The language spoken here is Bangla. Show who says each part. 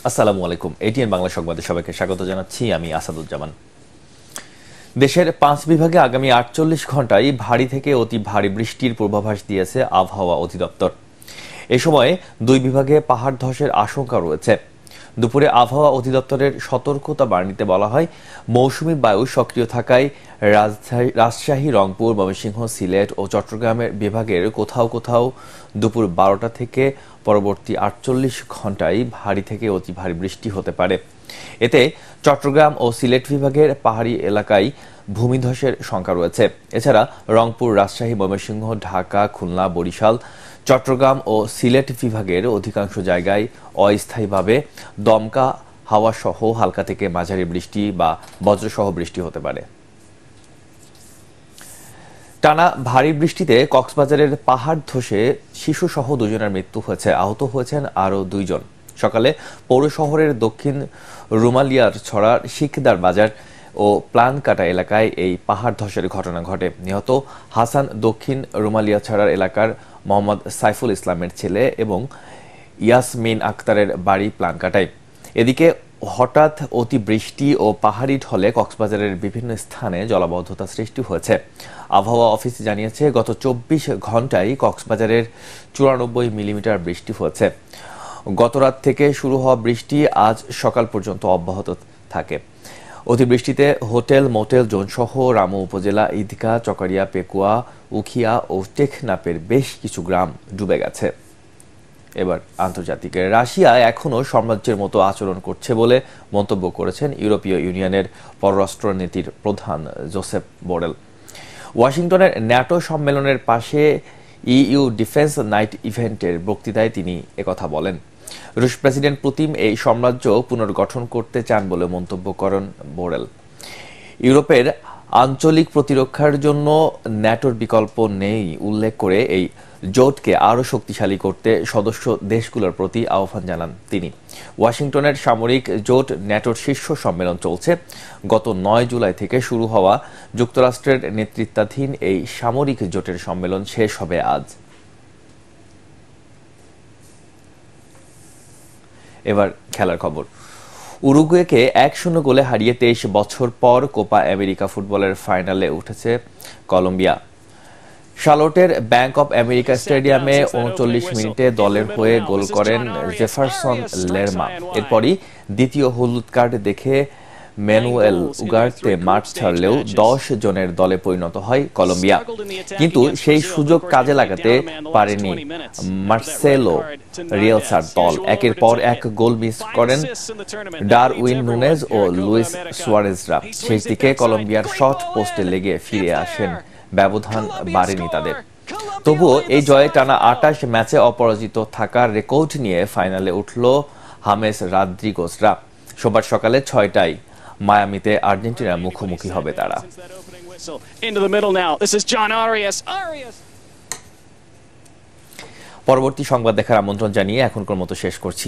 Speaker 1: আসসালামু আলাইকুম। এটিএন বাংলা সংবাদে সবাইকে স্বাগত জানাচ্ছি। আমি আসাদুজ্জামান। দেশের 5 বিভাগে আগামী 48 ঘন্টায় ভারী থেকে অতি ভারী বৃষ্টির পূর্বাভাস দিয়েছে আবহাওয়া অধিদপ্তর। এ সময়ে 2 বিভাগে পাহাড় ধসের আশঙ্কা রয়েছে। দুপুরে আবহাওয়া অধিদপ্তরের সতর্কতা বার্তাতে বলা হয়, মৌসুমী বায়ু সক্রিয় থাকায় রাজশাহী, রংপুর, ময়মনসিংহ, সিলেট ও চট্টগ্রামের বিভাগের কোথাও কোথাও দুপুর 12টা থেকে পরবর্তী 48 ঘন্টায় ভারী থেকে অতি ভারী বৃষ্টি হতে পারে। এতে চট্টগ্রাম ও সিলেট বিভাগের পাহাড়ি এলাকায় ভূমিধসের শঙ্কা রয়েছে। এছাড়া রংপুর, রাজশাহী, ময়মনসিংহ, ঢাকা, খুলনা, বরিশাল, চট্টগ্রাম ও সিলেট বিভাগের অধিকাংশ জায়গায় অস্থায়ীভাবে দমকা হাওয়া সহ হালকা থেকে মাঝারি বৃষ্টি বা বজ্রসহ বৃষ্টি হতে পারে। টানা ভারী বৃষ্টিতে কক্সবাজারের পাহাড় ধসে শিশুসহ 2 জনের মৃত্যু হয়েছে। আহত হয়েছেন আরও 2 জন। সকালে পৌর শহরের দক্ষিণ রুমালিয়ার ছড়ার শিকদার বাজার ও প্লানকাটা এলাকায় এই পাহাড় ধসের ঘটনা ঘটে। নিহত হাসান দক্ষিণ রুমালিয়াছড়ার এলাকার মোহাম্মদ সাইফুল ইসলামের ছেলে এবং ইয়াসমিন আক্তারের বাড়ি প্লানকাটায়। এদিকে হঠাৎ অতি বৃষ্টি ও পাহাড়ি ঢলে কক্সবাজারের বিভিন্ন স্থানে জলাবদ্ধতা সৃষ্টি হয়েছে। আবহাওয়া অফিস জানিয়েছে, গত 24 ঘন্টায় কক্সবাজারের 94 মিলিমিটার বৃষ্টি হয়েছে। গতরাত থেকে শুরু হওয়া বৃষ্টি আজ সকাল পর্যন্ত অব্যাহত থাকে। অতিবৃষ্টিতে হোটেল, মোটেল জোনসহ রামু উপজেলা, ঈদগাহ, চকারিয়া, পেকুয়া, উখিয়া ও টেকনাফের বেশ কিছু গ্রাম ডুবে গেছে। এবার আন্তর্জাতিক। রাশিয়া এখনও সাম্রাজ্যের মতো আচরণ করছে বলে মন্তব্য করেছেন ইউরোপীয় ইউনিয়নের পররাষ্ট্রনীতির প্রধান জোসেপ বোরেল। ওয়াশিংটনের ন্যাটো সম্মেলনের পাশে ইইউ ডিফেন্স নাইট ইভেন্টের বক্তৃতায় তিনি একথা বলেন। রুশ প্রেসিডেন্ট পুতিন এই সাম্রাজ্য পুনর্গঠন করতে চান বলে মন্তব্য করেন বোরেল। ইউরোপের আঞ্চলিক প্রতিরক্ষার জন্য ন্যাটোর বিকল্প নেই উল্লেখ করে এই জোটকে আরও শক্তিশালী করতে সদস্য দেশগুলোর প্রতি আহ্বান জানান তিনি। ওয়াশিংটনের সামরিক জোট ন্যাটোর শীর্ষ সম্মেলন চলছে। গত 9 জুলাই থেকে শুরু হওয়া যুক্তরাষ্ট্রের নেতৃত্বাধীন এই সামরিক জোটের সম্মেলন শেষ হবে আজ। এবার খেলার খবর। উরুগুয়েকে 1-0 গোলে হারিয়ে 23 বছর পর কোপা আমেরিকা ফুটবলের ফাইনালে উঠেছে কলম্বিয়া। শার্লোটের ব্যাংক অব আমেরিকা স্টেডিয়ামে 39 মিনিটে দলের হয়ে গোল করেন জেফারসন লেরমা। এরপরই দ্বিতীয় হলুদ কার্ড দেখে ম্যানুয়েল উগার্তে মাঠ ছাড়লেও 10 জনের দলে পরিণত হয় কলম্বিয়া। কিন্তু সেই সুযোগ কাজে লাগাতে পারেনি মার্সেলো রিয়েলসার দল। একের পর এক গোল মিস করেন ডারউইন নুনেজ ও লুইস সুয়ারেজরা। শেষ দিকে কলম্বিয়ার শট পোস্টে লেগে ফিরে আসেন, ব্যবধান বাড়েনি তাদের। তবুও এই জয়ে টানা 28 ম্যাচে অপরাজিত থাকার রেকর্ড নিয়ে ফাইনালে উঠল হামেস রদ্রিগেজরা। সোমবার সকালে 6টায় মায়ামিতে আর্জেন্টিনার মুখোমুখি হবে তারা। পরবর্তী সংবাদ দেখার আমন্ত্রণ জানিয়ে এখনকার মতো শেষ করছি।